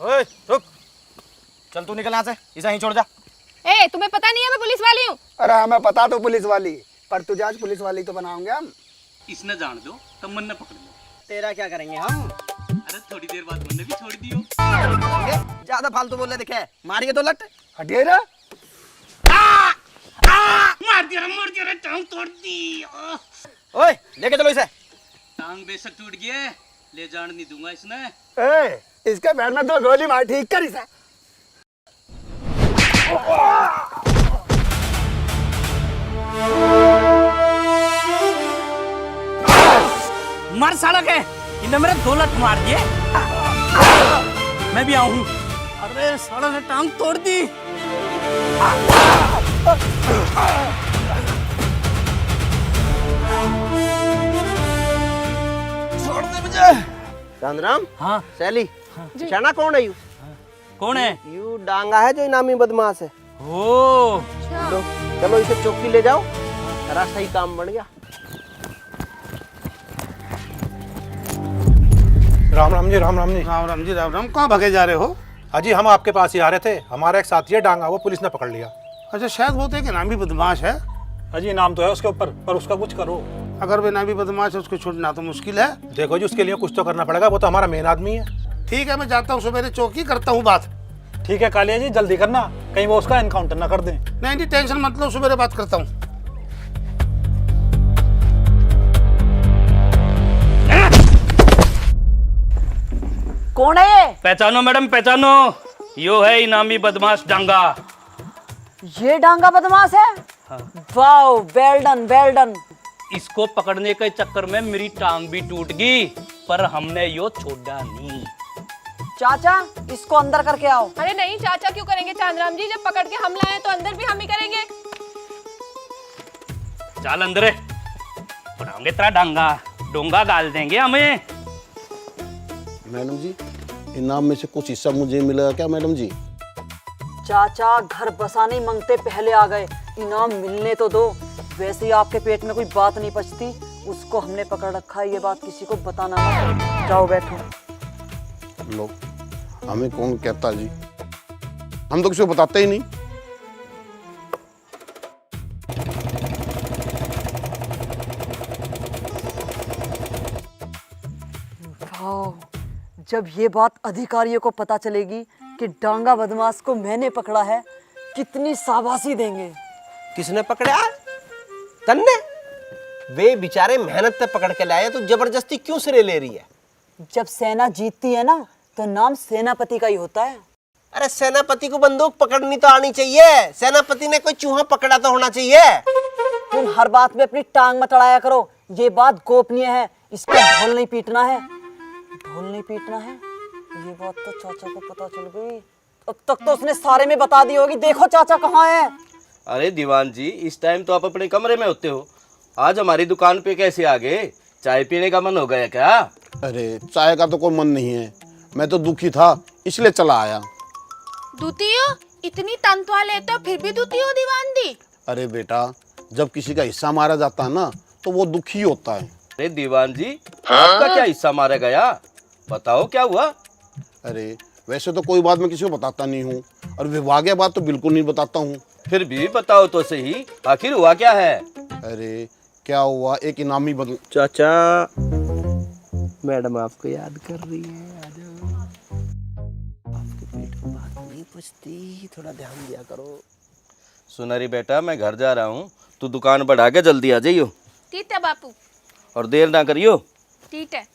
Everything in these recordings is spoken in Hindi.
ओए रुक, चल तू निकल यहाँ से, इसे यहीं छोड़ जा। ए, तुम्हें पता नहीं है मैं पुलिस वाली हूँ? अरे हमें पता तो पुलिस वाली, पर तुझे आज पुलिस वाली तो बनाओगे हम। इसने जान दो तब मन न पकड़ लो। तेरा क्या करेंगे हम? अरे थोड़ी देर बाद मन भी छोड़ दियो। ज्यादा फालतू बोल रहे दिखे, मारिए तो लट। हटिए ना। मार दिया रे, टांग तोड़ दी। ओए लेके चलो इसे। टांग बेशक टूट गया, ले जान नहीं दूंगा इसने। ए, इसके पैर में तो गोली मार, ठीक कर इसे। मर साला के, इन्हें मेरे 2 लत मार दिए। मैं भी आऊं। अरे साला ने टांग तोड़ दी। छोड़ दे मुझे। चांदराम। हाँ सैली। चना कौन है यू? कौन है? यू डांगा है जो इनामी बदमाश है। ओ लो, चलो इसे चौकी ले जाओ, तेरा सही काम बन गया। राम राम जी, राम राम जी। राम राम जी, राम राम। कहाँ भागे जा रहे हो? अजी हम आपके पास ही आ रहे थे, हमारा एक साथी है डांगा, वो पुलिस ने पकड़ लिया। अच्छा, शायद वो तो एक इनामी बदमाश है। अजी नाम तो है उसके ऊपर, पर उसका कुछ करो। अगर वो इनामी बदमाश है उसको छोड़ना तो मुश्किल है। देखो जी, उसके लिए कुछ तो करना पड़ेगा, वो तो हमारा मेन आदमी है। ठीक है, मैं जाता हूँ सवेरे चौकी, करता हूँ बात। ठीक है कालिया जी, जल्दी करना, कहीं वो उसका एनकाउंटर ना कर दें। नहीं टेंशन मत लो, सवेरे बात करता हूँ। कौन है ये? पहचानो मैडम, पहचानो। यो है इनामी बदमाश डांगा। ये डांगा बदमाश है? Wow, well done, well done. इसको पकड़ने के चक्कर में मेरी टांग भी टूट गई, पर हमने यो छोड़ा नहीं। चाचा, इसको अंदर करके आओ। अरे नहीं चाचा, क्यों करेंगे चांदराम जी? जब पकड़ के हम लाए तो अंदर भी हम ही करेंगे। चल अंदर, बनाओगे तेरा डांगा, डोंगा डाल देंगे हमें। मैडम जी, इनाम में से कुछ हिस्सा मुझे मिलेगा क्या मैडम जी? चाचा, घर बसाने मांगते पहले आ गए, इनाम मिलने तो दो। वैसे ही आपके पेट में कोई बात नहीं पचती, उसको हमने पकड़ रखा है, ये बात किसी को बताना मत। जाओ बैठो। लो, हमें कौन कहता जी, हम तो किसी को बताते ही नहीं। जब ये बात अधिकारियों को पता चलेगी कि डांगा बदमाश को मैंने पकड़ा है, कितनी शाबाशी देंगे। किसने पकड़ा? तन्ने? वे बेचारे मेहनत से पकड़ के लाए, तो जबरदस्ती क्यों सिरे ले रही है? जब सेना जीतती है ना, तो नाम सेनापति का ही होता है। अरे सेनापति को बंदूक पकड़नी तो आनी चाहिए, सेनापति ने कोई चूहा पकड़ा तो होना चाहिए। तुम हर बात में अपनी टांग मत अड़ाया करो, ये बात गोपनीय है, इसको ढोल नहीं पीटना है। ढोल नहीं पीटना है, ये बात तो चाचा को पता चल गई, अब तक तो उसने सारे में बता दी होगी। देखो चाचा कहाँ है। अरे दीवान जी, इस टाइम तो आप अपने कमरे में होते हो, आज हमारी दुकान पे कैसे आ गए? चाय पीने का मन हो गया क्या? अरे चाय का तो कोई मन नहीं है, मैं तो दुखी था इसलिए चला आया। दूती हो? इतनी तनख्वाह लेते हो फिर भी दूती हो दीवान दी? अरे बेटा, जब किसी का हिस्सा मारा जाता है ना, तो वो दुखी होता है। अरे दीवान जी, आपका क्या हिस्सा मारा गया? बताओ क्या हुआ? अरे वैसे तो कोई बात मैं किसी को बताता नहीं हूँ, और विभागीय बात तो बिल्कुल नहीं बताता हूँ। फिर भी बताओ तो सही, आखिर हुआ क्या है? अरे क्या हुआ, एक इनामी बदल। चाचा, मैडम आपको याद कर रही है, आ जाओ। आपके पेट में बात नहीं पचती, थोड़ा ध्यान दिया करो। सुनरी बेटा, मैं घर जा रहा हूँ, तू दुकान बढ़ा के जल्दी आ जाइयो। ठीक है बापू। और देर ना करियो। ठीक है।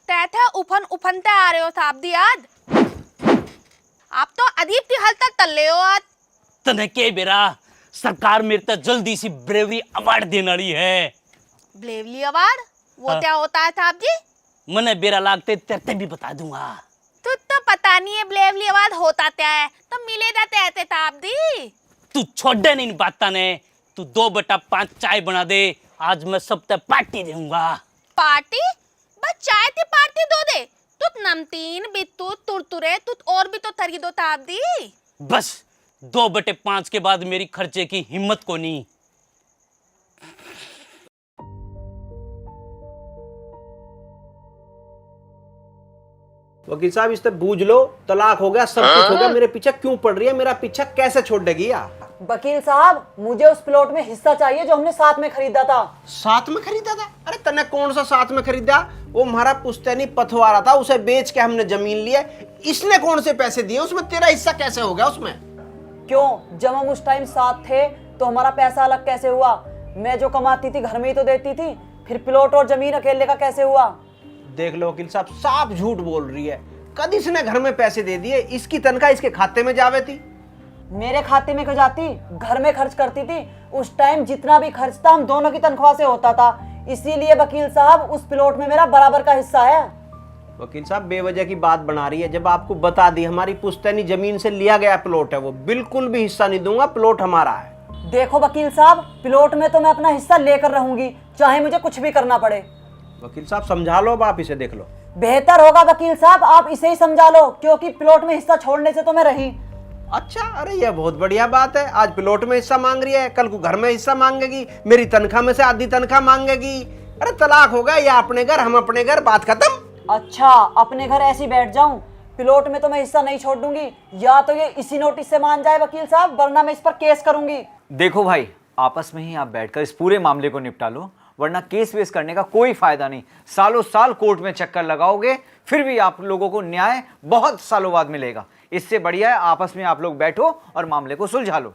तैथे उफन उफनते आ रहे हो साहब दी याद? आप तो अदीब की हालत तल्ले हो आज। तने के बेरा सरकार मेरे तक जल्दी सी ब्रेवरी अवार्ड देने वाली है। Bravely award? वो हाँ। क्या होता है साहब जी? मने बेरा लागते तेरे भी बता दूंगा। तो पता नहीं है ब्रेवली अवार्ड होता क्या है, तो मिले जाते ऐसे साहब दी। तू छोड़े नहीं बाता ने, तू 2/5 चाय बना दे, आज मैं सब तक पार्टी दूंगा। पार्टी? बस चाय की पार्टी दो दे। तुत नमकीन बिट्टू तुरतुरे तुत और भी तो थरी दो ताप दी। बस 2/5 के बाद मेरी खर्चे की हिम्मत को नहीं। वकील साहब इससे बूझ लो, तलाक हो गया, सब कुछ हो गया, मेरे पीछे क्यों पड़ रही है, मेरा पीछा कैसे छोड़ देगी या? वकील साहब मुझे उस प्लॉट में हिस्सा चाहिए जो हमने साथ में खरीदा था। साथ में खरीदा था? अरे तने कौन सा साथ में खरीदा? वो हमारा पुश्तैनी पथवारा था, उसे बेच के हमने जमीन ली है। इसने कौन से पैसे दिए उसमें? तेरा हिस्सा कैसे हो गया उसमें? क्यों, जब हम उस टाइम साथ थे तो हमारा पैसा अलग कैसे हुआ? मैं जो कमाती थी घर में ही तो देती थी, फिर प्लॉट और जमीन अकेले का कैसे हुआ? देख लो वकील साहब, साफ झूठ बोल रही है। कद इसने घर में पैसे दे दिए, इसकी तनख्वाह इसके खाते में जावे थी। मेरे खाते में क्यों जाती? घर में खर्च करती थी। उस टाइम जितना भी खर्च था हम दोनों की तनख्वाह से होता था, इसीलिए वकील साहब उस प्लॉट में मेरा बराबर का हिस्सा है। वकील साहब बेवजह की बात बना रही है, जब आपको बता दी हमारी पुश्तैनी जमीन से लिया गया प्लॉट है, वो बिल्कुल भी हिस्सा नहीं दूंगा, प्लॉट हमारा है। देखो वकील साहब, प्लॉट में तो मैं अपना हिस्सा लेकर रहूंगी, चाहे मुझे कुछ भी करना पड़े। वकील साहब समझा लो, अब आप इसे देख लो। बेहतर होगा वकील साहब आप इसे ही समझा लो, क्योंकि प्लॉट में हिस्सा छोड़ने से तो मैं रही। अच्छा, अरे ये बहुत बढ़िया बात है। आज प्लॉट में हिस्सा मांग रही है, कल को घर में हिस्सा मांगेगी, मेरी तनख्वाह में से आधी तनख्वाह मांगेगी। अरे तलाक होगा, या अपने घर हम अपने घर, बात खत्म। अच्छा, अपने घर ऐसी बैठ जाऊं? प्लॉट में तो मैं हिस्सा नहीं छोड़ दूंगी, या तो ये इसी नोटिस से मान जाए वकील साहब, वरना मैं इस पर केस करूंगी। देखो भाई, आपस में ही आप बैठकर इस पूरे मामले को निपटा लो, वरना केस वेस करने का कोई फायदा नहीं। सालों साल कोर्ट में चक्कर लगाओगे, फिर भी आप लोगों को न्याय बहुत सालों बाद मिलेगा। इससे बढ़िया है आपस में आप लोग बैठो और मामले को सुलझा लो।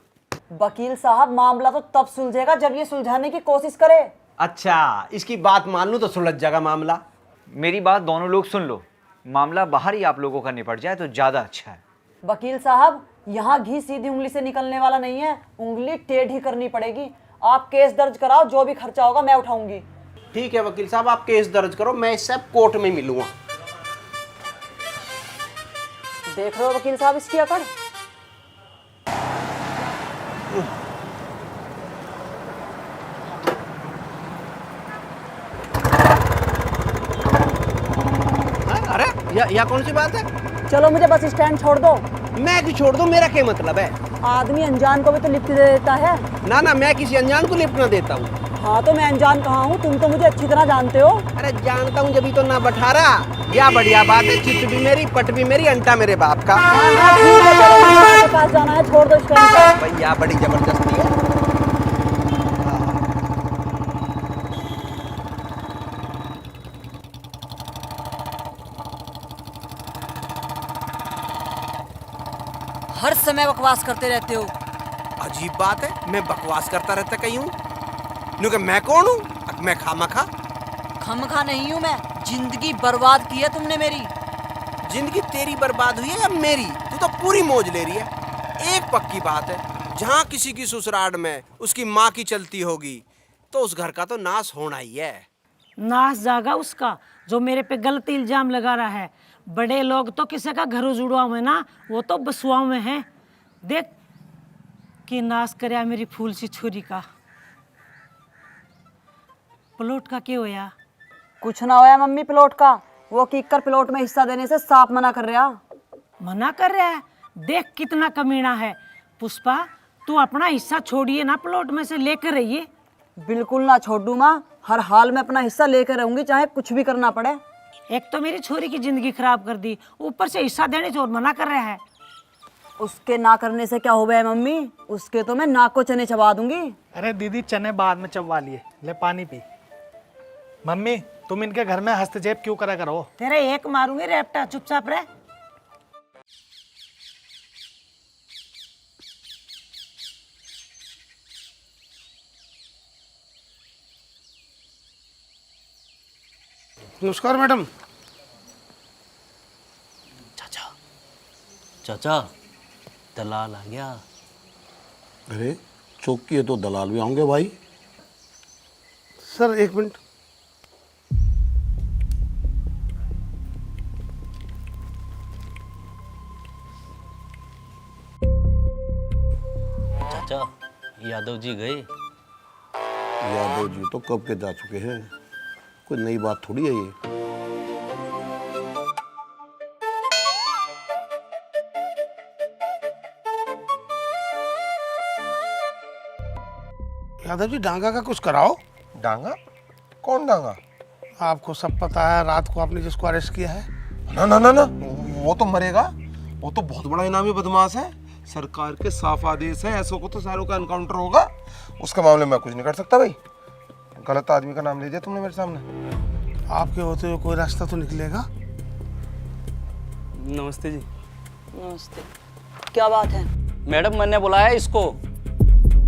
वकील साहब मामला तो तब सुलझेगा जब ये सुलझाने की कोशिश करे। अच्छा, इसकी बात मान लूं तो सुलझ जाएगा मामला। मेरी बात दोनों लोग सुन लो, मामला बाहर ही आप लोगों का निपट जाए तो ज्यादा अच्छा है। वकील साहब यहाँ घी सीधी उंगली से निकलने वाला नहीं है, उंगली टेढ़ी करनी पड़ेगी। आप केस दर्ज कराओ, जो भी खर्चा होगा मैं उठाऊंगी। ठीक है वकील साहब, आप केस दर्ज करो, मैं इससे कोर्ट में मिलूंगा। देख रहे हो वकील साहब इसकी अकड़? अरे या कौन सी बात है? चलो मुझे बस स्टैंड छोड़ दो। मैं क्यों छोड़ दूं, मेरा क्या मतलब है? आदमी अनजान को भी तो लिफ्ट दे देता है। ना मैं किसी अनजान को लिफ्ट ना देता हूँ। हाँ तो मैं अनजान कहाँ हूँ, तुम तो मुझे अच्छी तरह जानते हो। अरे जानता हूँ जब तो ना बठारा। या बढ़िया बात है, चित भी मेरी, पट भी मेरी, अंटा मेरे बाप का। हाँ, ठीक है, चलो मुझे के पास जाना है, छोड़ दो स्टैंड को। भैया बड़ी जबरदस्ती है। हर समय बकवास करते रहते हो। अजीब बात है, मैं बकवास करता रहता कहीं हूँ? क्योंकि मैं कौन हूँ? मैं खामखा खमखा नहीं हूँ मैं, जिंदगी बर्बाद की है तुमने मेरी। जिंदगी तेरी बर्बाद हुई है या मेरी? तू तो पूरी मौज ले रही है। एक पक्की बात है, जहाँ किसी की ससुराल में उसकी माँ की चलती होगी तो उस घर का तो नाश होना ही है। नाश जागा उसका जो मेरे पे गलत इल्जाम लगा रहा है। बड़े लोग तो किसी का घर उजुड़वा में ना, वो तो बसुआ में है। देख कि नाश करया मेरी फूल सी छुरी का। प्लॉट का क्या होया? कुछ ना होया मम्मी प्लॉट का, वो कीकर प्लॉट में हिस्सा देने से साफ मना कर रहा। मना कर रहा है? देख कितना कमीना है। पुष्पा तू अपना हिस्सा छोड़िए ना, प्लॉट में से लेकर रहिए। बिल्कुल ना छोड़ दूं माँ, हर हाल में अपना हिस्सा लेकर रहूंगी, चाहे कुछ भी करना पड़े। एक तो मेरी छोरी की जिंदगी खराब कर दी, ऊपर से हिस्सा देने से और मना कर रहा है। उसके ना करने से क्या हो गया मम्मी, उसके तो मैं नाक को चने चबा दूंगी। अरे दीदी चने बाद में चबवा लिए, ले पानी पी। मम्मी तुम इनके घर में हस्तक्षेप क्यों करा करो? तेरे एक मारूंगी रेपटा, चुपचाप रह। नमस्कार मैडम। चाचा दलाल आ गया। अरे चौकी है तो दलाल भी आएंगे भाई। सर एक मिनट। चाचा यादव जी गए? यादव जी तो कब के जा चुके हैं, कोई नई बात थोड़ी है ये। यादव जी डांगा का कुछ कराओ। डांगा? कौन डांगा? आपको सब पता है, रात को आपने जिसको अरेस्ट किया है। ना ना ना ना, वो तो मरेगा। वो तो बहुत बड़ा इनामी बदमाश है, सरकार के साफ आदेश है, ऐसों को तो सारों का एनकाउंटर होगा। उसके मामले में मैं कुछ नहीं कर सकता भाई। गलत आदमी का नाम ले दिया तुमने मेरे सामने। आपके होते हुए कोई रास्ता तो निकलेगा। नमस्ते जी। नमस्ते। क्या बात है? मैडम मैंने बुलाया इसको,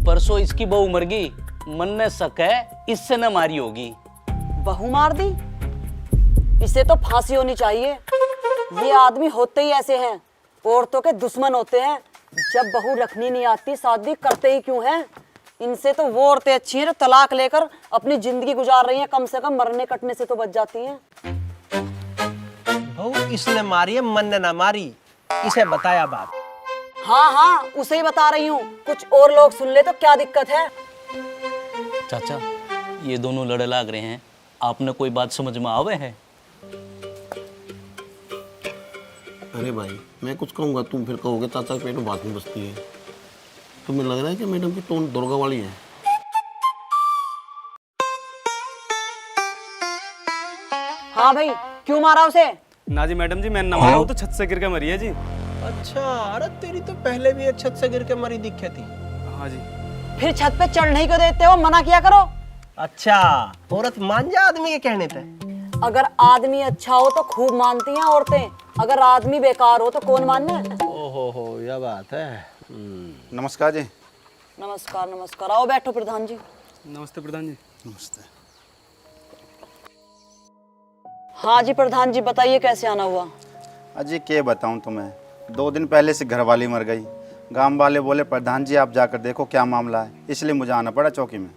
परसों इसकी बहू मर गई, मन ने शक है इससे न मारी होगी। बहू मार दी? इसे तो फांसी होनी चाहिए। ये आदमी होते ही ऐसे हैं, औरतों के दुश्मन होते हैं। जब बहू रखनी नहीं आती, शादी करते ही क्यों हैं? इनसे तो वो औरतें अच्छी हैं जो तलाक लेकर अपनी जिंदगी गुजार रही हैं, कम से कम मरने कटने से तो बच जाती हैं। बहू इसने मारी है, मन ने ना मारी। इसे बताया बात। हाँ हाँ, उसे ही बता रही हूँ। कुछ और लोग सुन ले तो क्या दिक्कत है? चाचा ये दोनों लड़े लाग रहे हैं, आपने कोई बात समझ में आवे है? अरे भाई मैं कुछ कहूँगा तुम फिर कहोगे चाचा के पेट में बात नहीं बसती है। तुम्हें लग रहा है कि मैडम की टोन दुर्गा वाली है। हाँ भाई, क्यों मारा उसे? ना जी मैडम जी, मैंने न मारा, वो तो छत से गिर के मरी है जी। अच्छा, अरे तेरी तो पहले भी एक छत से गिर के मरी दिखे थी। हाँ जी। फिर छत पे चढ़ने ही क्यों देते हो? मना किया करो। अच्छा, औरत मान जा आदमी के कहने पे। अगर आदमी अच्छा हो तो खूब मानती हैं औरतें, अगर आदमी बेकार हो तो कौन मानना? ओहो, यह बात है। नमस्कार जी। नमस्कार नमस्कार। आओ बैठो प्रधान जी। नमस्ते प्रधान जी। नमस्ते। हाँ जी प्रधान जी, बताइए कैसे आना हुआ? अजी क्या बताऊं तुम्हें, 2 दिन पहले से घरवाली मर गई। गांव वाले बोले प्रधान जी आप जाकर देखो क्या मामला है, इसलिए मुझे आना पड़ा चौकी में।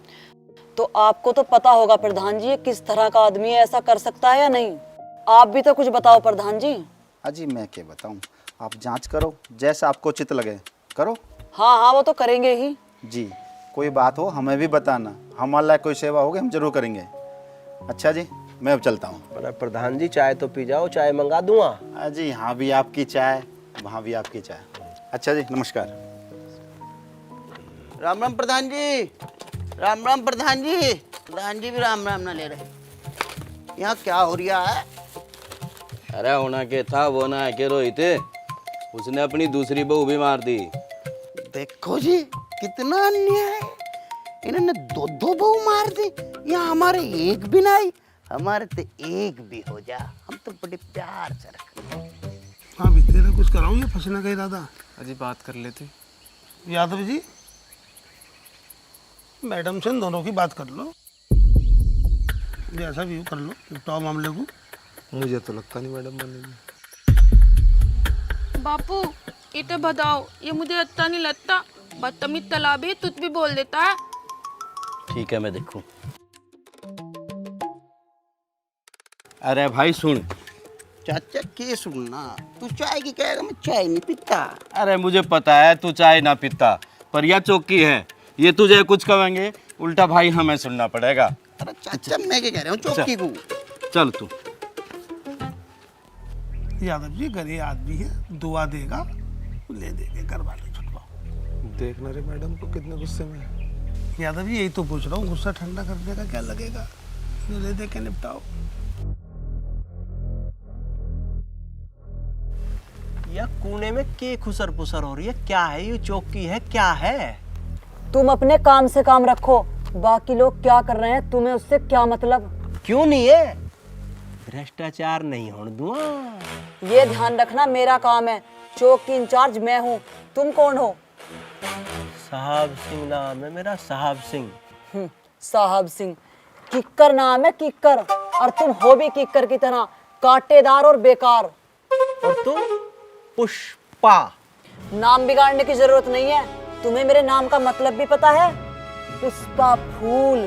तो आपको तो पता होगा प्रधान जी, किस तरह का आदमी है, ऐसा कर सकता है या नहीं? आप भी तो कुछ बताओ प्रधान जी। अजी मैं क्या बताऊं, आप जांच करो, जैसा आपको उचित लगे करो। हाँ हाँ, वो तो करेंगे ही जी। कोई बात हो हमें भी बताना, हमारे लायक कोई सेवा होगी हम जरूर करेंगे। अच्छा जी, मैं अब चलता हूँ। अरे प्रधान जी, चाय तो पी जाओ, चाय मंगा दूंगा। अजी यहाँ भी आपकी चाय, वहाँ भी आपकी चाय। अच्छा जी, नमस्कार। राम राम प्रधान जी। राम राम प्रधान जी। प्रधान जी भी राम राम ना ले रहे। यहाँ क्या हो रहा है? अरे होना के था वो ना के रोहित, उसने अपनी दूसरी बहू भी मार दी। देखो जी कितना अन्याय है, इन्होंने 2 बहू मार दी। यहाँ हमारे एक भी नहीं, हमारे तो एक भी हो जा, हम तो बड़े प्यार से रखते। हाँ भी तेरा कुछ कराऊं या फंसने का इरादा? अजी बात कर लेते। यादव जी, मैडम से इन दोनों की बात कर लो, जैसा भी कर लो, निपटाओ मामले को। मुझे तो लगता नहीं मैडम बनेगी। बापू ये तो बताओ, ये मुझे अच्छा नहीं लगता। बदतमीज तालाबी तुझ भी बोल देता है। ठीक है मैं देखूं। अरे भाई सुन। चाचा के सुनना, तू चाय की कहेगा, मैं चाय नहीं पीता। अरे मुझे पता है तू चाय ना पीता, पर यह चौकी है, ये तुझे कुछ कहेंगे उल्टा भाई हमें सुनना पड़ेगा। अरे चाचा मैं क्या कह रहा हूँ, चौकी को चल तू। यादव जी गरीब आदमी है, दुआ देगा, ले देंगे, घर वाले छुटवाओ। देखना रे मैडम को कितने गुस्से में है। यादव जी यही तो पूछ रहा हूँ, गुस्सा ठंडा करने का क्या लगेगा, ले दे के निपटाओ। यह कोने में के खुसर पुसर हो रही है? क्या है ये? चौकी है क्या है? तुम अपने काम से काम रखो, बाकी लोग क्या कर रहे हैं तुम्हें उससे क्या मतलब? क्यों नहीं है? भ्रष्टाचार नहीं होने दूंगा। ये ध्यान रखना, मेरा काम है, चौक की इंचार्ज मैं हूँ। तुम कौन हो? साहब सिंह नाम है मेरा, साहब सिंह। साहब सिंह? किक्कर नाम है, किक्कर। और तुम हो भी किक्कर की तरह, कांटेदार और बेकार। और तुम? पुष्पा। नाम बिगाड़ने की जरूरत नहीं है, तुम्हें मेरे नाम का मतलब भी पता है? पुष्पा फूल।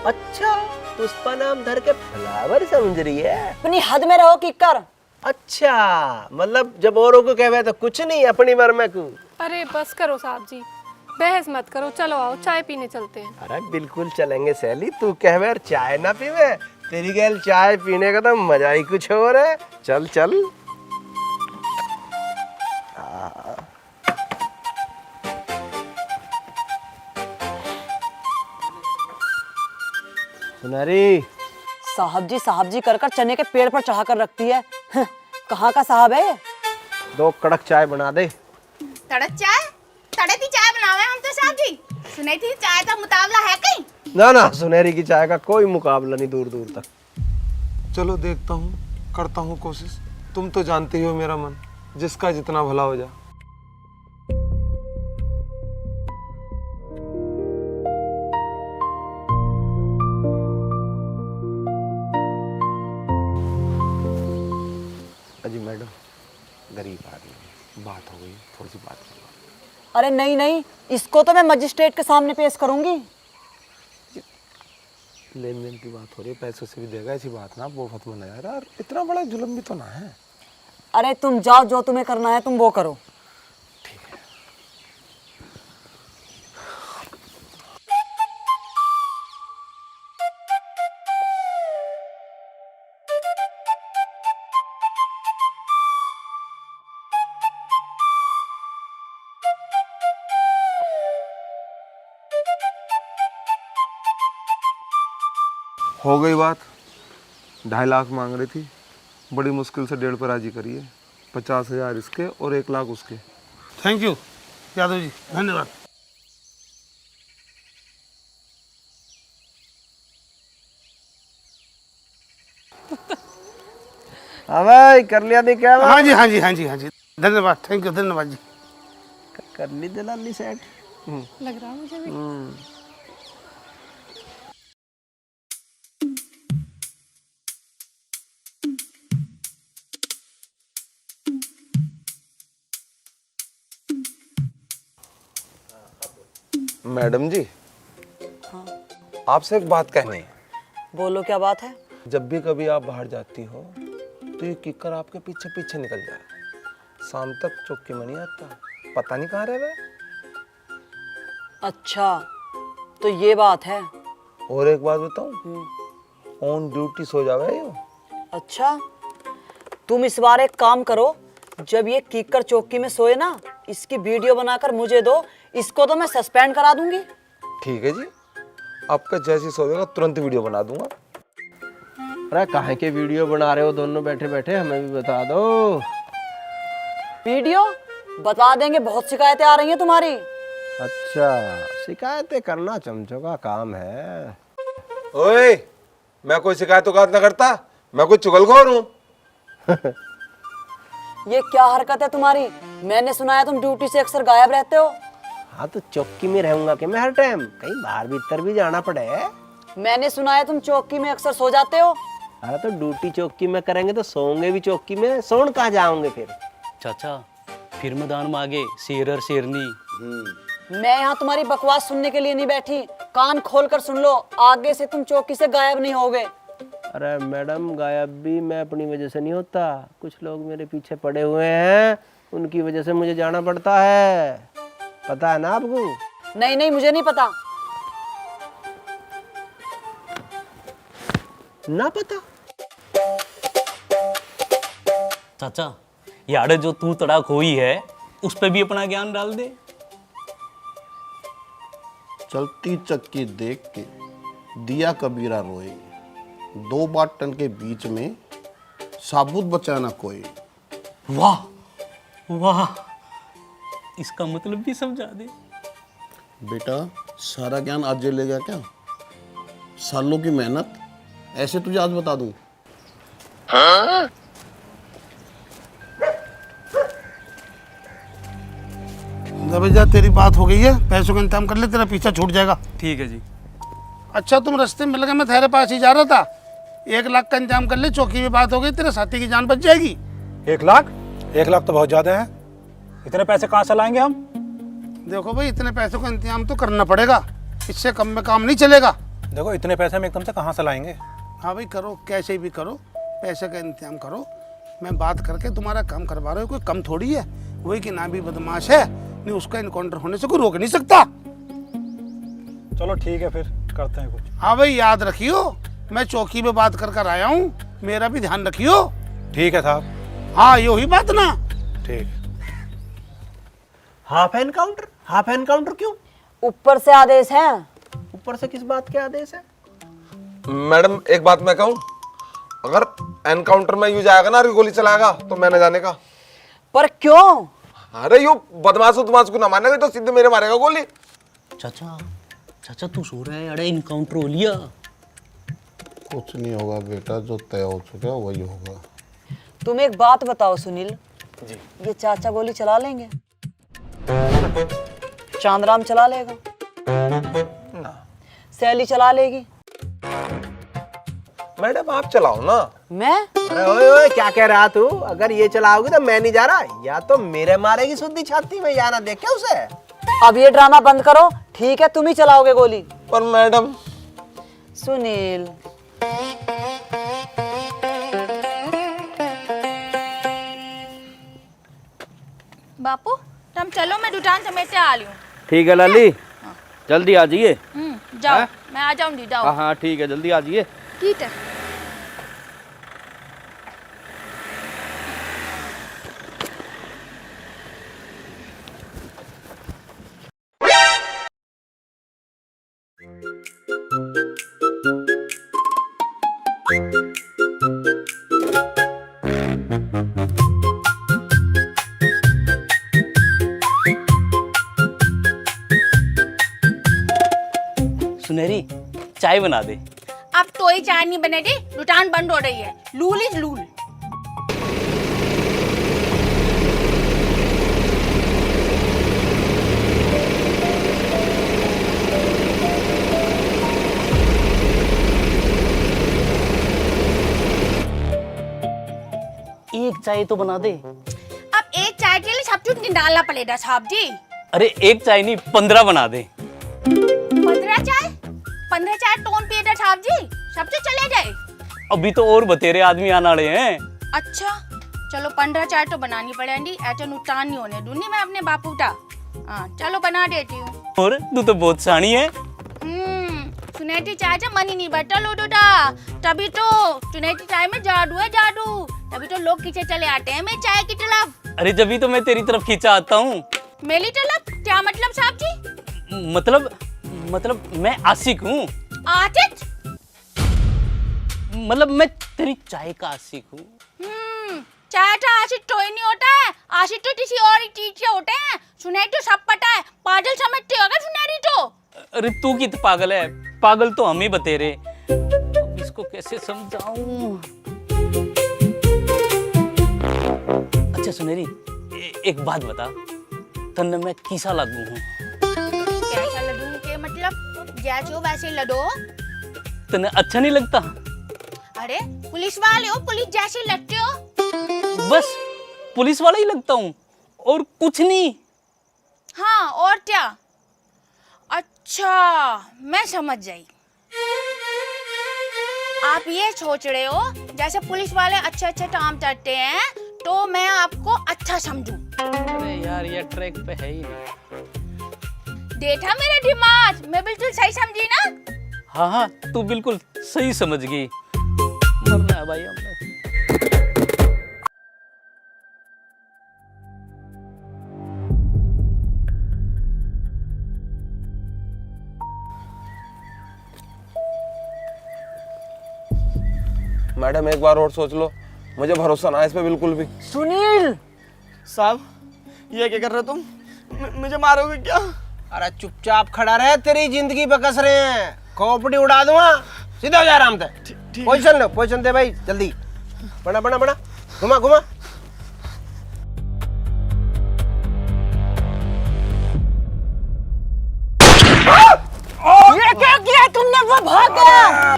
अच्छा, पुष्पा नाम धर के फ्लावर समझ रही है? अपनी हद में रहो किक्कर। अच्छा, मतलब जब औरों को कहवे तो कुछ नहीं, अपनी मर में को। अरे बस करो साहब जी, बहस मत करो, चलो आओ चाय पीने चलते हैं। अरे बिल्कुल चलेंगे सैली, तू कहवे और चाय ना पीवे, तेरी गैल चाय पीने का तो मजा ही कुछ और है। चल चल। सुनहरी। साहब जी कर चने के पेड़ पर चढ़ा कर रखती है। कहाँ का साहब है? 2 कड़क चाय बना दे। तड़क चाय? तड़क ही चाय बनावे हम तो साहब जी। सुनी थी चाय का मुकाबला है कहीं? ना ना, सुनहरी की चाय का कोई मुकाबला नहीं दूर दूर तक। चलो देखता हूँ, करता हूँ कोशिश। तुम तो जानते ही हो मेरा मन, जिसका जितना भला हो जाए। अजी मैडम, गरीब आदमी, बात हो गई, थोड़ी सी बात करो। अरे नहीं, इसको तो मैं मजिस्ट्रेट के सामने पेश करूंगी। लेन देन की बात हो रही है, पैसों से भी देगा, ऐसी बात ना, वो फत मना यार, और इतना बड़ा जुल्म भी तो ना है। अरे तुम जाओ, जो तुम्हें करना है तुम वो करो। हो गई बात। 2.5 लाख मांग रही थी, बड़ी मुश्किल से 1.5 पर राजी करिए। 50,000 इसके और 1 लाख उसके। थैंक यू यादव जी, धन्यवाद। हाँ भाई, कर लिया दी क्या? हाँ जी, धन्यवाद, थैंक यू, धन्यवाद जी। कर ली दलाली सेट। लग रहा मुझे भी। मैडम जी, हाँ। आपसे एक बात कहनी है। बोलो, क्या बात है? जब भी कभी आप बाहर जाती हो तो ये किकर आपके पीछे पीछे निकल जाए। शाम तक चौकी में नहीं आता, पता नहीं कहाँ रह गए। अच्छा, तो ये बात है। और एक बात बताऊं, ऑन ड्यूटी सो जावे यो। अच्छा, तुम इस बार एक काम करो, जब ये कीकर चौकी में सोए ना, इसकी वीडियो बनाकर मुझे दो, इसको तो मैं सस्पेंड करा दूंगी। ठीक है जी, आपका जैसे सोएगा तुरंत वीडियो बना दूंगा। अरे काहे के वीडियो बना रहे हो दोनों बैठे बैठे, हमें भी बता दो। वीडियो बता देंगे, बहुत शिकायतें आ रही हैं तुम्हारी। अच्छा, शिकायतें करना चमचों का काम है। ओए, मैं कोई शिकायत ना करता, मैं कोई चुगलखोर हूँ। ये क्या हरकत है तुम्हारी? मैंने सुना है तुम ड्यूटी से अक्सर गायब रहते हो। हाँ तो चौकी में रहूंगा कि मैं हर टाइम, कहीं बाहर भीतर भी जाना पड़े। मैंने सुना है तुम चौकी में अक्सर सो जाते हो। अरे तो ड्यूटी चौकी में करेंगे तो सोएंगे भी चौकी में, सोन कहाँ जाओगे फिर? चाचा, फिर मैदान में आगे शेर और शेरनी। मैं यहाँ तुम्हारी बकवास सुनने के लिए नहीं बैठी, कान खोलकर सुन लो, आगे से तुम चौकी से गायब नहीं होगे। अरे मैडम, गायब भी मैं अपनी वजह से नहीं होता, कुछ लोग मेरे पीछे पड़े हुए हैं, उनकी वजह से मुझे जाना पड़ता है, पता है ना आपको? नहीं, मुझे नहीं पता। ना पता? चाचा, यार जो तू तड़ाक हुई है, उस पे भी अपना ज्ञान डाल दे। चलती चक्की देख के दिया कबीरा रोए, 2 बाटन के बीच में साबुत बचाना कोई। वाह वाह, इसका मतलब भी समझा दे। बेटा, सारा ज्ञान आज ले गया क्या? सालों की मेहनत ऐसे तुझे आज बता दूं? हाँ? भैया, तेरी बात हो गई है, पैसों का इंतजाम कर ले, तेरा पीछा छूट जाएगा। ठीक है जी। अच्छा, तुम रास्ते में मिल गए, मैं तेरे पास ही जा रहा था। 1 लाख का इंतजाम कर ले, चौकी में बात हो गई, तेरे साथी की जान बच जाएगी। 1 लाख? 1 लाख तो बहुत ज्यादा है, इतने पैसे कहाँ से लाएंगे हम? देखो भाई, इतने पैसों का इंतजाम तो करना पड़ेगा, इससे कम में काम नहीं चलेगा। देखो, इतने पैसे हम एकदम से कहाँ से लाएंगे? हाँ भाई, करो, कैसे भी करो, पैसे का इंतजाम करो। मैं बात करके तुम्हारा काम करवा रहा हूँ, कोई कम थोड़ी है। वही कि ना भी बदमाश है, नहीं उसका इनकाउंटर होने से कोई रोक नहीं सकता। चलो ठीक है, फिर करते हैं कुछ। हाँ भाई, याद रखियो, मैं चौकी में बात कर आया हूँ, मेरा भी ध्यान रखियो। ठीक है साहब। हाँ, ये हुई बात ना? ठीक। Half encounter? हाफ एनकाउंटर क्यों? ऊपर से आदेश है। ऊपर से किस बात के आदेश है? मैडम एक बात मैं कहूँ, अगर एनकाउंटर में यूं जाएगा ना गोली चलाएगा तो मैं न जाने का। पर क्यों? अरे यू बदमाश को ना मानेगा तो सीधे मेरे मारेगा गोली। चाचा चाचा तू सो रहा है? अरे इनकाउंटर हो लिया। कुछ नहीं होगा बेटा, जो तय हो चुका है वही होगा। तुम एक बात बताओ सुनील जी, ये चाचा गोली चला लेंगे? चांदराम चला लेगा? ना। सैली चला लेगी? मैडम आप चलाओ ना। मैं? अरे ओए ओए क्या कह रहा तू? अगर ये चलाओगी तो मैं नहीं जा रहा, या तो मेरे मारेगी सुद्दी छाती में, या ना देख क्या उसे। अब ये ड्रामा बंद करो, ठीक है तुम ही चलाओगे गोली। पर मैडम। सुनील बापू तुम चलो, मैं दुकान समेट आ रही हूँ। ठीक है लाली, जल्दी आ जाइए। जाओ। हाँ? मैं आ जाऊंगी, जाओ। हाँ हाँ ठीक है, जल्दी आ जाइए। ठीक है। सुनहरी चाय बना दे। अब तो ही चाय नहीं बनेगी, दुकान बंद हो रही है। Lol is lol. एक चाय तो बना दे। अब एक चाय के लिए सब कुछ निकालना पड़ेगा साहब जी। अरे एक चाय नहीं 15 बना दे। 15 चाय? 15 चाय टोन पिएगा साहब जी, सब तो चले जाए। अभी तो और बतेरे आदमी आने वाले हैं। अच्छा चलो 15 चाय तो बनानी पड़ेगी, ऐसा नुकसान नहीं होने दूंगी मैं अपने बापू का। हाँ चलो बना देती हूँ। और तू तो बहुत सानी है। चुनेटी चाय से मन ही नहीं बैठा लोडो दा, तभी तो चुनेटी चाय में जादू है जादू, तभी तो लोग पीछे चले आते हैं मेरी चाय की तरफ। अरे जब भी तो मैं तेरी तरफ खींचा आता हूँ। मेरी तरफ क्या मतलब साहब जी? मतलब मैं आशिक हूँ। आशिक? मतलब मैं तेरी चाय का आशिक हूँ। चाय का आशिक तो ही नहीं होता है, आशिक तो किसी और चीज से होते हैं। सुनाई तो सब पता है, पागल समझते होगा सुनारी तो। अरे तू कित पागल है? पागल तो हम ही बतेरे। अब इसको कैसे समझाऊं? अच्छा सुनेरी, एक बात बता, तन्ने मैं किसा लागू हूँ? कैसा लडू के मतलब? जैसे हो वैसे ही लडो। तन्ने अच्छा नहीं लगता? अरे पुलिस वाले हो, पुलिस जैसे लगते हो। बस पुलिस वाला ही लगता हूँ और कुछ नहीं। हाँ और क्या? अच्छा मैं समझ गई। आप ये सोच रहे हो जैसे पुलिस वाले अच्छे अच्छे काम करते हैं तो मैं आपको अच्छा समझूं। अरे यार ये ट्रैक पे है ही नहीं। देखा मेरा दिमाग, मैं बिल्कुल सही समझी ना? हाँ हाँ तू बिल्कुल सही समझ गई। मरना है भाई हमने। मैडम एक बार और सोच लो, मुझे भरोसा ना है इस पे बिल्कुल भी। सुनील साहब ये क्या कर रहे हो तुम? मुझे मारोगे क्या? अरे चुपचाप खड़ा रहे, तेरी जिंदगी बकस रहे हैं, खोपड़ी उड़ा दूंगा। सीधा हो जा आराम से। पोजीशन लो, पोजीशन दे भाई जल्दी। बना बना बना, घुमा घुमा। ये क्या किया तुमने? वो भाग गया।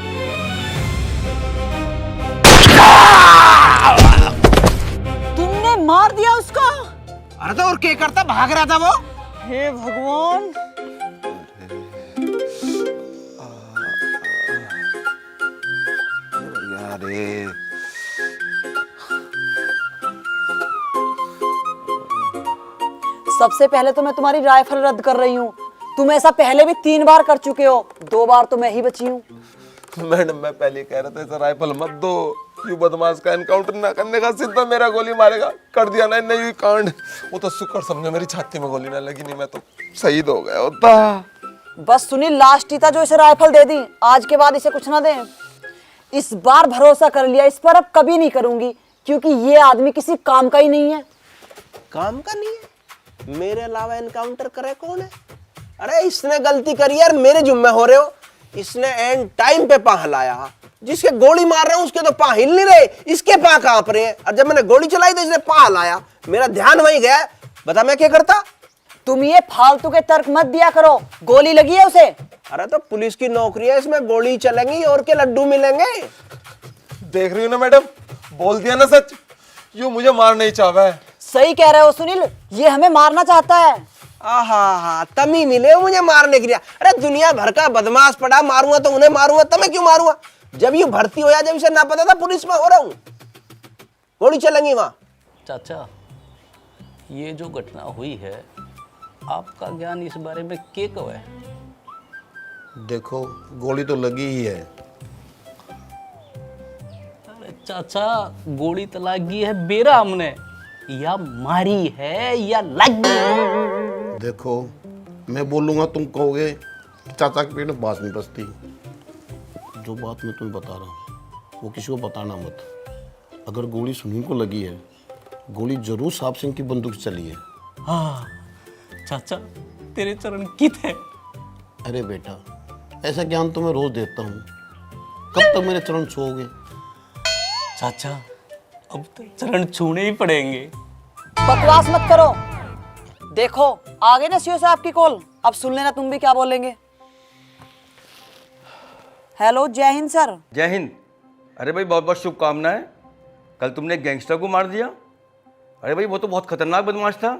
तुमने मार दिया उसको? अरे तो और क्या करता, भाग रहा था वो। हे भगवान। अरे सबसे पहले तो मैं तुम्हारी राइफल रद्द कर रही हूँ। तुम ऐसा पहले भी 3 बार कर चुके हो, 2 बार तो मैं ही बची हूँ। मैडम मैं पहले कह रहा था इसे राइफल मत दो, यू बदमाश का एनकाउंटर ना करने का, सीधा मेरा गोली मारेगा। कर दिया ना नहीं कांड। वो तो शुक्र समझो मेरी छाती में गोली ना लगी, नहीं मैं तो शहीद हो गया होता। बस सुनील लास्ट ही था जो इसे राइफल दे दी, आज के बाद इसे कुछ ना दे। इस बार भरोसा कर लिया, इस पर अब कभी नहीं करूंगी, क्योंकि ये आदमी किसी काम का ही नहीं है। काम का नहीं है? मेरे अलावा एनकाउंटर करे कौन है? अरे इसने गलती करी यार, मेरे जुम्मे हो रहे हो। इसने एंड टाइम पे पाह लाया। जिसके गोली मार रहे हैं उसके तो पाह हिल नहीं रहे, इसके पाह कांप रहे हैं। और जब मैंने गोली चलाई तो इसने पाह लाया, मेरा ध्यान वहीं गया। बता मैं क्या करता? तुम ये फालतू के तर्क मत दिया करो, गोली लगी है उसे। अरे तो पुलिस की नौकरी है, इसमें गोली चलेंगी और के लड्डू मिलेंगे। देख रही हो ना मैडम, बोल दिया ना सच, यूं मुझे मार नहीं चाहा है। सही कह रहे हो सुनील, ये हमें मारना चाहता है। आहा, तमी मिले हो मुझे मारने के लिए। अरे दुनिया भर का बदमाश पड़ा, मारूंगा तो उन्हें मारूंगा, तुम्हें क्यों मारूंगा? जब ये भर्ती हो जब इसे ना पता था पुलिस में हो रहा हूं, गोली चलेंगी वहां। चाचा, ये जो घटना हुई है, आपका ज्ञान इस बारे में क्या कहो है? देखो गोली तो लगी ही है। अरे चाचा, गोली तो लगी है बेरा हमने, या मारी है या लगी। देखो मैं बोलूंगा तुम कहोगे चाचा के पेट में बात नहीं बसती। जो बात मैं तुम्हें बता रहा हूँ वो किसी को बताना मत। अगर गोली सुनील को लगी है, गोली जरूर साहब सिंह की बंदूक से चली है। हाँ चाचा, तेरे चरण कित है। अरे बेटा, ऐसा ज्ञान तो मैं रोज देता हूँ, कब तक मेरे चरण छूओगे? चाचा, अब तो चरण छूने ही पड़ेंगे। बकवास मत करो। देखो आ गए ना सीओ साहब की कॉल, अब सुन लेना तुम भी क्या बोलेंगे। हेलो, जय हिंद सर। जय हिंद। अरे भाई बहुत बहुत शुभकामनाएं। कल तुमने गैंगस्टर को मार दिया। अरे भाई वो तो बहुत खतरनाक बदमाश था।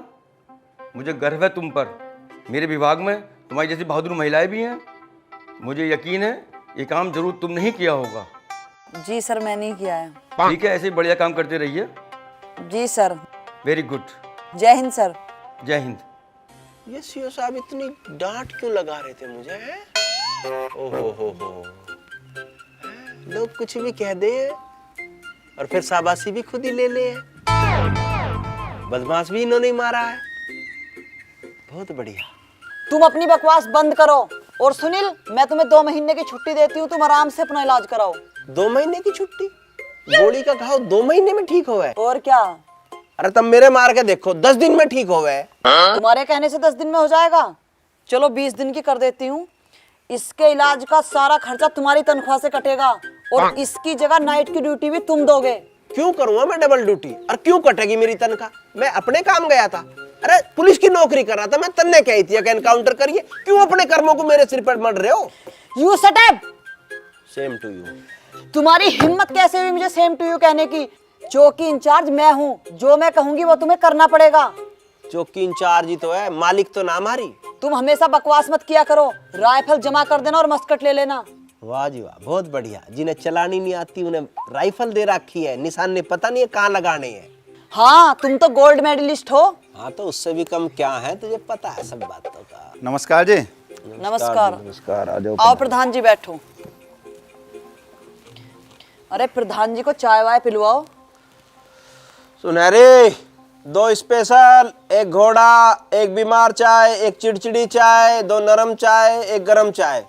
मुझे गर्व है तुम पर। मेरे विभाग में तुम्हारी जैसी बहादुर महिलाएं भी हैं। मुझे यकीन है ये काम जरूर तुमने ही किया होगा। जी सर, मैंने ही किया है। ठीक है, ऐसे ही बढ़िया काम करते रहिए। जी सर। Very good. जय हिंद सर। जय हिंद। ये सीओ साहब इतनी डांट क्यों लगा रहे थे मुझे? ओहो, लोग कुछ भी कह दे और फिर शाबाशी भी खुद ही ले ले। बदमाश भी इन्होंने मारा है। बहुत बढ़िया। तुम अपनी बकवास बंद करो। और सुनील, मैं तुम्हें 2 महीने की छुट्टी देती हूँ, तुम आराम से अपना इलाज कराओ। 2 महीने की छुट्टी? गोली का घाव 2 महीने में ठीक हो गए? और क्या? अरे तब मेरे मार के देखो, 10 दिन में ठीक हो गए। तुम्हारे कहने से 10 दिन में हो जाएगा? चलो 20 दिन की कर देती हूँ। इसके इलाज का सारा खर्चा तुम्हारी तनख्वाह से कटेगा और इसकी जगह नाइट की ड्यूटी भी तुम दोगे। क्यों करूंगा मैं डबल ड्यूटी? और क्यों कटेगी मेरी तनख्वाह? मैं अपने काम गया था। अरे पुलिस की नौकरी कर रहा था मैं, तन्ने कही थी कि एनकाउंटर करिए। क्यों अपने कर्मों को मेरे सिर पर मर रहे हो? You shut up. Same to you. तुम्हारी हिम्मत कैसे हुई मुझे सेम टू यू कहने की? चौकी इंचार्ज मैं हूँ, जो मैं कहूंगी वो तुम्हें करना पड़ेगा। चौकी इंचार्ज ही तो है, मालिक तो ना हमारी। तुम हमेशा बकवास मत किया करो। राइफल जमा कर देना और मस्कट ले लेना। वाह जी वाह, बहुत बढ़िया। जिन्हें चलानी नहीं आती उन्हें राइफल दे रखी है, निशान ने पता नहीं है कहाँ लगाने हैं। हाँ, तुम तो गोल्ड मेडलिस्ट हो। हाँ तो उससे भी कम क्या है, तुझे पता है सब बातों का। नमस्कार जी। नमस्कार। नमस्कार। आ जाओ। आओ प्रधान जी, बैठो। अरे प्रधान जी को चाय वाय पिलवाओ। सुनहरे, 2 स्पेशल, 1 घोड़ा, 1 बीमार चाय, 1 चिड़चिड़ी चाय, 2 नरम चाय, 1 गरम चाय।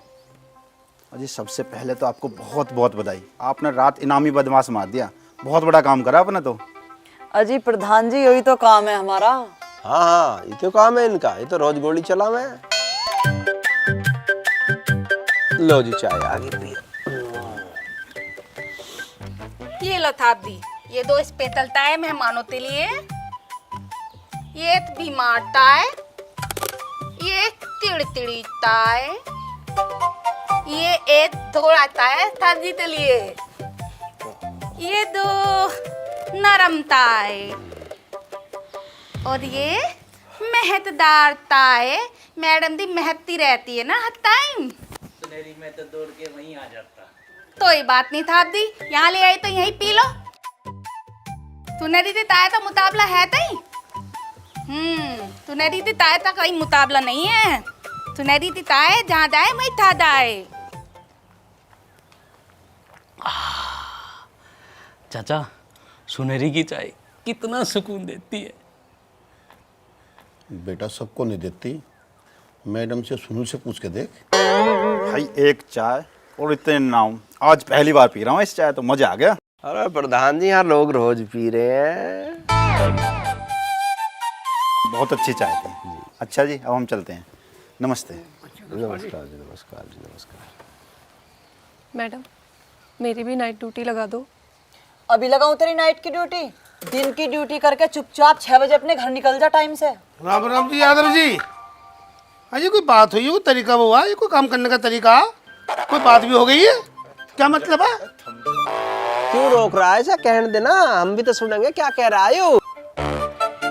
अजी सबसे पहले तो आपको बहुत बहुत बधाई। आपने रात इनामी बदमाश मार दिया, बहुत बड़ा काम करा आपने तो। अजी प्रधान जी, यही तो काम है हमारा। हाँ, ये तो काम है इनका, ये तो रोज गोली चला मैं। लो जी चाय आगे पियो। ये लो थाप दी, ये 2 स्पेशल चाय मेहमानों के लिए, ये बीमार चाय, ये चिड़चिड़ी चाय, ये 1 थोड़ा चाय सब्जी के लिए, ये 2 नरम चाय और ये मेहतदार चाय। मैडम दी मेहती रहती है ना हर टाइम। सुनहरी में तो दौड़ के वहीं आ जाता। तो ये बात नहीं था दी, यहाँ ले आई तो यहीं पी लो। सुनहरी दी ताए का मुकाबला है तई। सुनहरी दी ताए का कोई मुकाबला नहीं है। सुनहरी दी ताए जहाँ जाए वहीं था जाए। चाचा, सुनहरी की चाय कितना सुकून देती है। बेटा सबको नहीं देती, मैडम से सुनील से पूछ के देख। भाई 1 चाय और इतने नाम, आज पहली बार पी रहा हूँ इस चाय, तो मजा आ गया। अरे प्रधान जी, यहाँ लोग रोज पी रहे हैं। बहुत अच्छी चाय थी। अच्छा जी, अब हम चलते हैं। नमस्ते। नमस्कार जी, नमस्कार जी, नमस्कार। मैडम, मेरी भी नाइट ड्यूटी लगा दो। अभी लगाऊं तेरी नाइट की ड्यूटी? दिन की ड्यूटी करके चुपचाप 6 बजे अपने घर निकल जा टाइम से। राम राम जी, यादव जी। अजय कोई बात हुई, कोई तरीका हुआ, ये कोई काम करने का तरीका, कोई बात भी हो गई है? क्या मतलब है? क्यों रोक रहा है? ऐसा कहने देना, हम भी तो सुनेंगे क्या कह रहा है।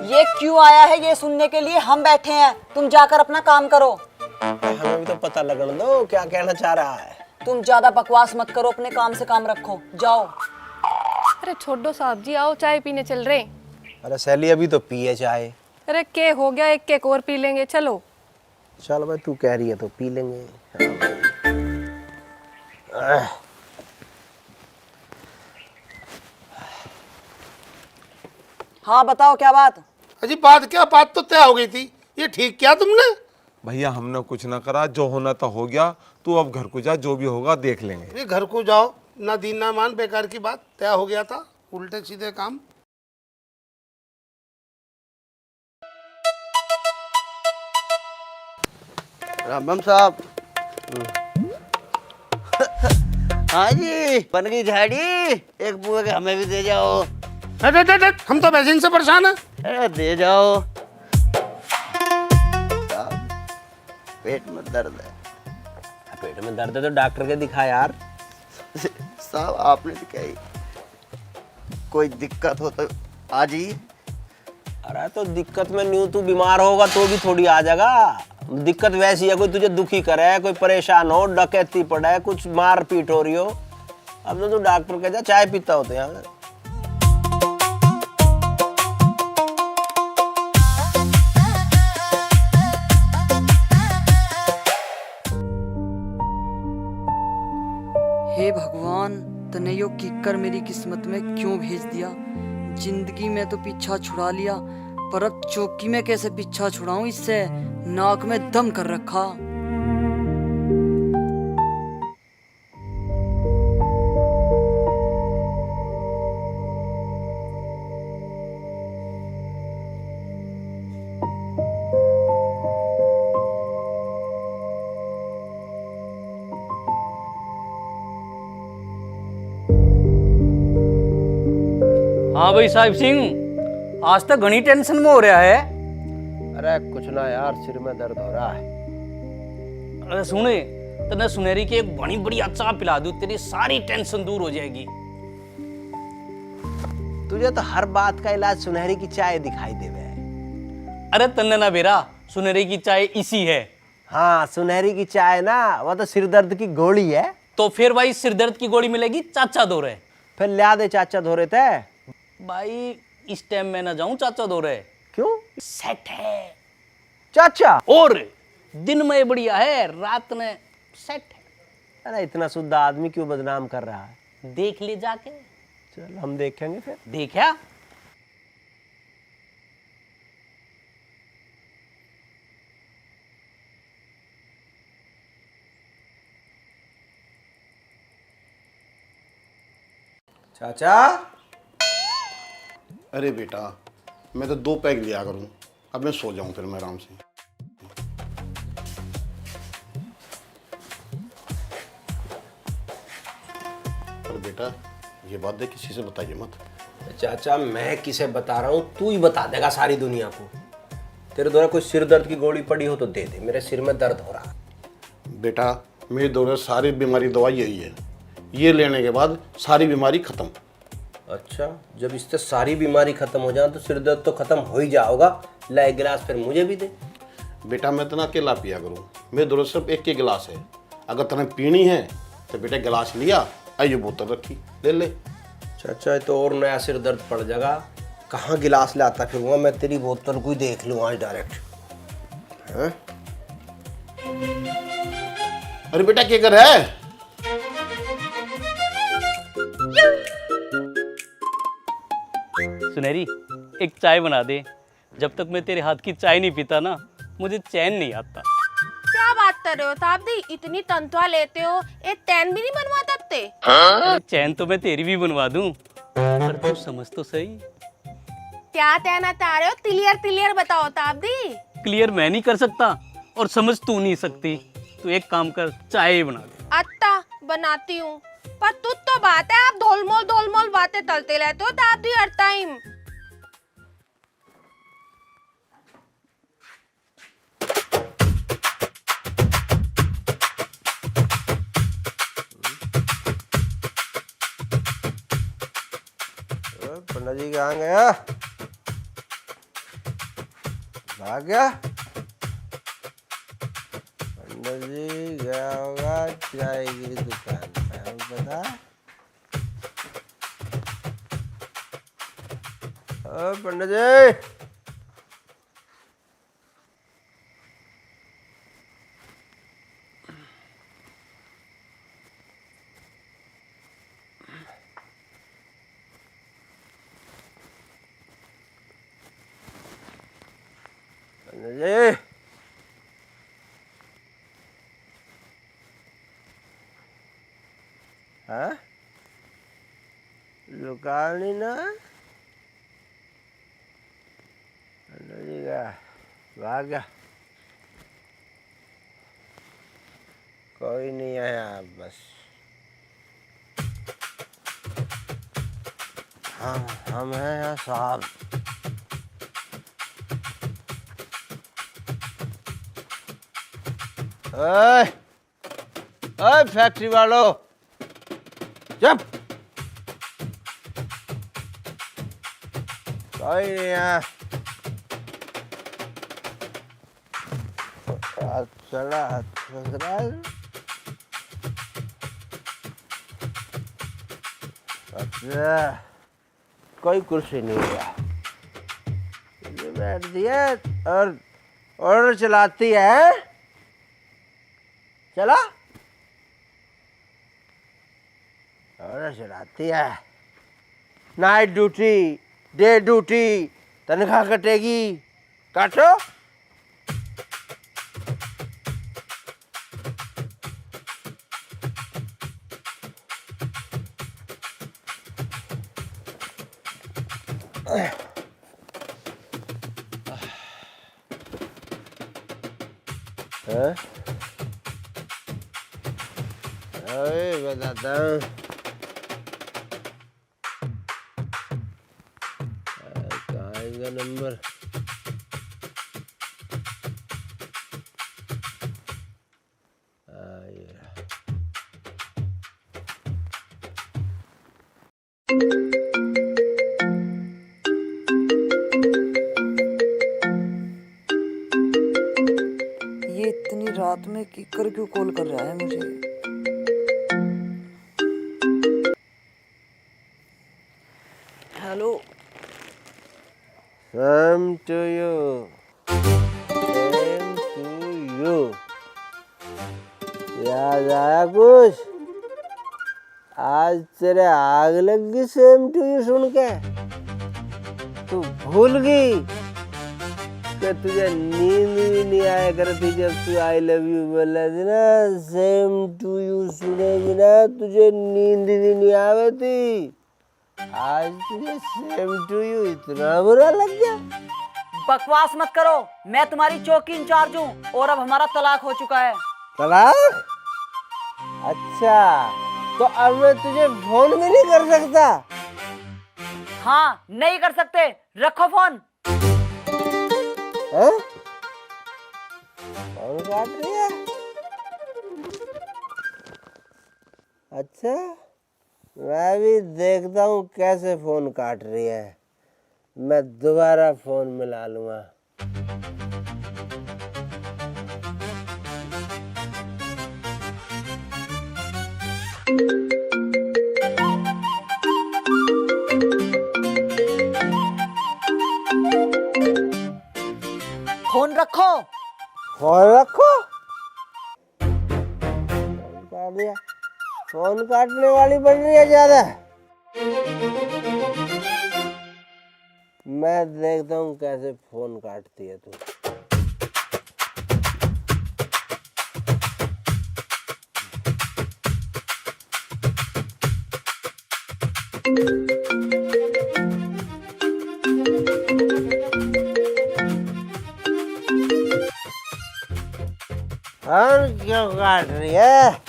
ये क्यों आया है ये सुनने के लिए? हम बैठे हैं, तुम जाकर अपना काम करो। हमें भी तो पता लगने दो क्या कहना चाह रहा है। तुम ज्यादा बकवास मत करो, अपने काम से काम रखो, जाओ। अरे छोड़ो साहब जी, आओ चाय पीने चल रहे हैं। अरे सैली अभी तो पिए चाय। अरे के हो गया, एक केक और पी लेंगे, चलो। चल भाई, तू कह रही है तो पी लेंगे। हाँ बताओ क्या बात? अजी बात क्या, बात तो तय हो गई थी। ये ठीक किया तुमने? भैया हमने कुछ ना करा, जो होना था हो गया। तू अब घर को जा, जो भी होगा देख लेंगे। ये घर को जाओ, ना दीन ना मान, बेकार की बात। तय हो गया था, उल्टे सीधे काम। राम साहब। हाँ जी, बन गई झाड़ी। एक बुए के हमें भी दे जाओ। हम तो वैसे से परेशान है। दे जाओ। पेट में दर्द है। पेट में दर्द है तो डॉक्टर के दिखा यार। साहब आपने दिखाई, कोई दिक्कत हो तो आ जाइए। अरे तो दिक्कत में न्यू तू बीमार होगा तो भी थोड़ी आ जाएगा। दिक्कत वैसी है, कोई तुझे दुखी करे, कोई परेशान हो, डकैती पड़े, कुछ मार पीट हो रही हो। अब तो तू डॉक्टर के जा, चाय पीता होते यहाँ। हे भगवान, तने यो किक्कर मेरी किस्मत में क्यों भेज दिया? जिंदगी में तो पीछा छुड़ा लिया, पर अब चौकी में कैसे पीछा छुड़ाऊं इससे? नाक में दम कर रखा। हाँ भाई साहिब सिंह, आज तक घनी टेंशन में हो रहा है। अरे कुछ ना यार, सिर में दर्द हो रहा है। अरे सुने, तने सुनहरी की एक बड़ी बड़ी चाय पिला दूं, तेरी सारी टेंशन दूर हो जाएगी। तुझे तो हर बात का इलाज सुनहरी की चाय दिखाई देवे। अरे तन्ने ना बेरा, सुनहरी की चाय इसी है। हाँ, सुनहरी की चाय ना, वो तो सिर दर्द की गोली है। तो फिर भाई सिर दर्द की गोली मिलेगी चाचा दो रहे। फिर लिया दे चाचा धो रहे थे। भाई इस टाइम मैं ना जाऊं चाचा दो रहे। क्यों? सेट है चाचा। और दिन में बढ़िया है, रात में सेट है। अरे इतना शुद्ध आदमी क्यों बदनाम कर रहा है? देख ले जाके। चल हम देखेंगे फिर। देखा? चाचा। अरे बेटा, मैं तो 2 पैग लिया करूं। अब मैं सो जाऊं फिर मैं आराम से। अरे बेटा, ये बात देख किसी से बताइए मत। चाचा मैं किसे बता रहा हूँ, तू ही बता देगा सारी दुनिया को। तेरे द्वारा कोई सिर दर्द की गोली पड़ी हो तो दे दे, मेरे सिर में दर्द हो रहा। बेटा मेरे द्वारा सारी बीमारी दवाई यही है, ये लेने के बाद सारी बीमारी खत्म। अच्छा, जब इससे सारी बीमारी खत्म हो जाए तो सिर दर्द तो खत्म हो ही जाओगा। ला एक गिलास फिर मुझे भी दे। बेटा मैं इतना अकेला पिया करूँ, मेरे द्वारा सिर्फ एक ही गिलास है। अगर तुम्हें पीनी है तो बेटा गिलास लिया, आइए बोतल रखी, ले ले। चाचा तो और नया सिर दर्द पड़ जाएगा। कहाँ गिलास लाता फिरूंगा मैं, तेरी बोतल को ही देख लूँ आज डायरेक्ट। हाँ? अरे बेटा क्या कर रहा है? सुनहरी एक चाय बना दे। जब तक मैं तेरे हाथ की चाय नहीं पीता ना, मुझे चैन नहीं आता। क्या बात कर रहे हो ताबदी, इतनी तनख्वाह लेते हो, एक टैन भी नहीं बनवाता? बनवाते? अरे चैन तो मैं तेरी भी बनवा दूं, पर तू समझ तो सही। क्या कहना चाह रहे हो? क्लियर क्लियर बताओ ताबदी। क्लियर मैं नहीं कर सकता और समझ तू नहीं सकती। तू एक काम कर, चाय बना दे। अच्छा बनाती हूँ, पर तू तो बात है, आप धोलमोल बातें तलते रहते हो ताबदी हर टाइम। पंडित जी कहाँ गया? भाग गया? पंडित जी गया होगा चाय की दुकान पे, पता? ओ पंडित जी, पंडित जी, हाँ? दुकान ही ना? पंडित जी का भाग गया? कोई नहीं आया बस। हम हैं यहाँ साहब। ओए ओए फैक्ट्री वालों, चुप। कोई नहीं है। चला अच्छा, कोई कुर्सी नहीं है, बैठ दिया और ऑर्डर चलाती है। चला और चलाती है। नाइट ड्यूटी, डे ड्यूटी, तनख्वाह कटेगी, काटो। बताता हूँ, कहाँ इनका नंबर? ये इतनी रात में किकर क्यों कॉल कर रहा है मुझे? Hello. Same to you. Same to you. याद आया कुछ? आज तेरे आग लग गई सेम टू यू सुन के? तू भूल गई कि तुझे नींद भी नहीं आया करती जब तू आई लव यू बोला थी ना? सेम टू यू सुनेगी ना तुझे नींद भी नहीं आवे थी। आज तुझे सेम टू यू इतना बुरा लग गया? बकवास मत करो, मैं तुम्हारी चौकी इंचार्ज हूँ और अब हमारा तलाक हो चुका है। तलाक? अच्छा, तो अब मैं तुझे फोन भी नहीं कर सकता? हाँ, नहीं कर सकते, रखो फोन। हैं? फोन काट रही है? अच्छा, मैं भी देखता हूँ कैसे फोन काट रही है। मैं दोबारा फोन मिला लूंगा। फोन रखो। फोन रखो? फोन काट दिया। फोन काटने वाली बन रही है ज्यादा। मैं देखता हूँ कैसे फोन काटती है तू। और क्यों काट रही है?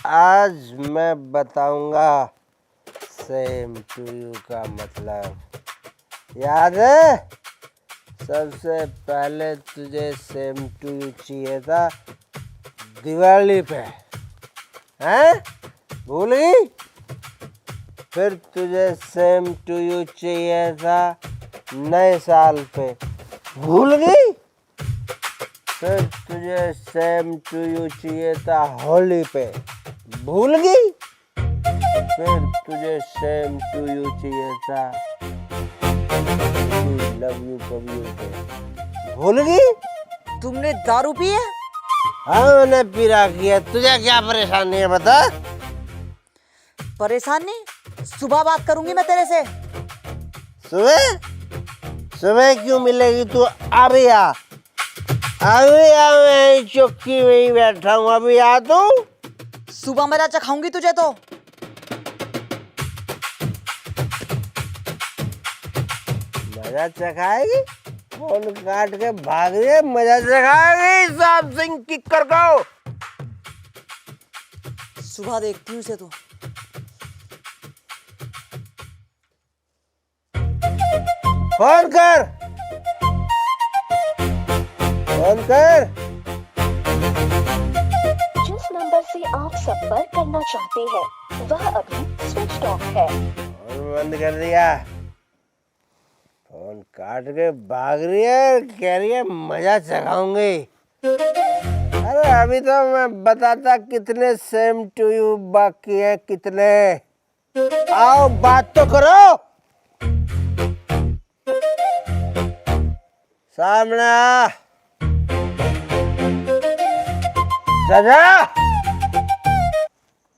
आज मैं बताऊंगा सेम टू यू का मतलब। याद है? सबसे पहले तुझे सेम टू यू चाहिए था दिवाली पे, हैं? भूल गई? फिर तुझे सेम टू यू चाहिए था नए साल पे, भूल गई? फिर तुझे सेम टू यू चाहिए था होली पे, भूल गई? फिर तुझे सेम टू यू चाहिए था लव यू कभी पे, भूल गई? तुमने दारू पी है? हाँ मैंने पी रखी है। तुझे क्या परेशानी है बता? परेशानी? सुबह बात करूंगी मैं तेरे से। सुबह? सुबह क्यों मिलेगी तू? अभी आ, अभी आ, मैं चौकी में ही बैठा हूँ, अभी आ तू। सुबह मेरा चखाऊंगी तुझे तो। मजा चखाएगी? फोन काट के भाग रही है, मजा चखाएगी? साहब सिंह किक्कर को सुबह देखती हूँ इसे तो। फोन कर, फोन कर। जिस नंबर से आप संपर्क करना चाहते हैं वह अभी स्विच ऑफ है। फोन बंद कर दिया। फोन काट के भाग रही है, कह रही है मजा चखाऊंगी। अरे अभी तो मैं बताता कितने सेम टू यू बाकी है, कितने। आओ बात तो करो। सामने आ। चाचा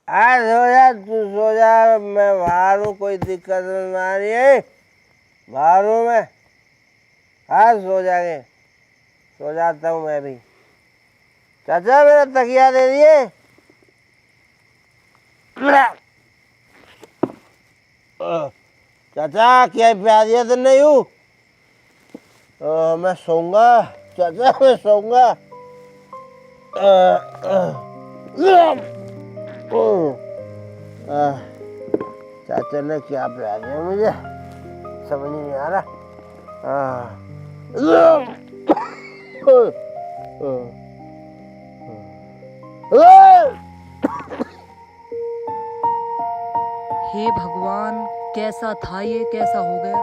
आज सो जा, तू सो जा, मैं बाहर हूँ, कोई दिक्कत नहीं आ रही है। बाहर हूँ मैं, हाँ सो जाएंगे, सो जाता हूँ मैं भी। चाचा मेरा तकिया दे दिए। चाचा क्या प्यार दिया तो नहीं हूँ? मैं सोऊंगा चाचा, मैं सोऊंगा। चाचा ने क्या प्यार दिया मुझे समझ नहीं आ रहा। हे भगवान, कैसा था ये, कैसा हो गया।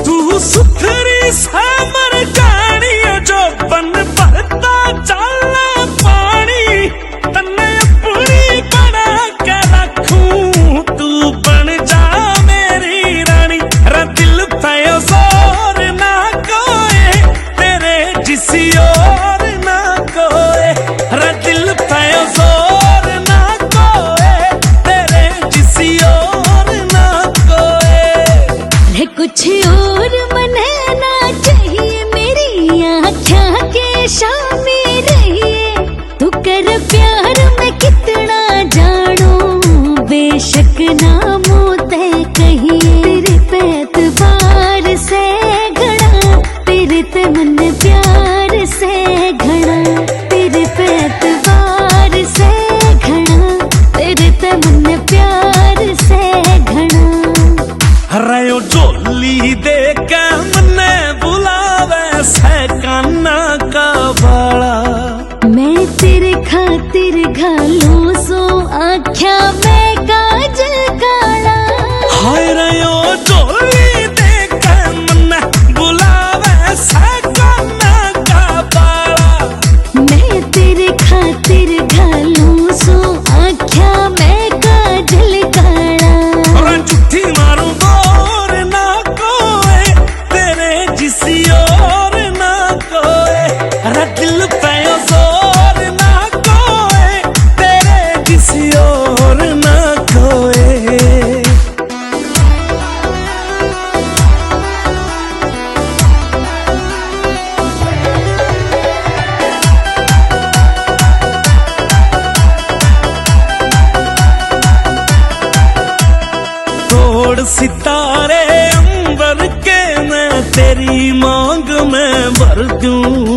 तू सुथरी सामर जानी जो बन भरता चाला पानी, तन्ने अपनी बना के रखूं, तू बन जा मेरी रानी। रा दिल पे जोर ना कोई तेरे जिसी और ना कोई, रा दिल पे जोर ना कोई तेरे जिसी और ना कोई। कुछ और मने ना चाहिए, मेरी आँखों के सामने रहिए। तू कर प्यार में कितना जानू, बेशक ना मोते कहिए। तेरे पे एतबार से घड़ा, तेरे ते मन प्यार से घड़ा। तेरे पे एतबार से घड़ा, तेरे ते मन प्यार से घड़ा। रयो जोली दे के मने बुलावे से काना का बाड़ा। मैं तेरे खातिर घालू सो आख्या में काजल काला। हाय रयो जोली दे के मने बुलावे से काना का बाड़ा। मैं तेरे खातिर घालू सो आख्या में काजल काला। और झूठी मारूं बोर ना कोई तेरे जिसी और ना कोई। अरे दिल पे जोर ना कोई तेरे जिसी और ना कोई। सितारे अंबर के मैं तेरी मांग में भर दूं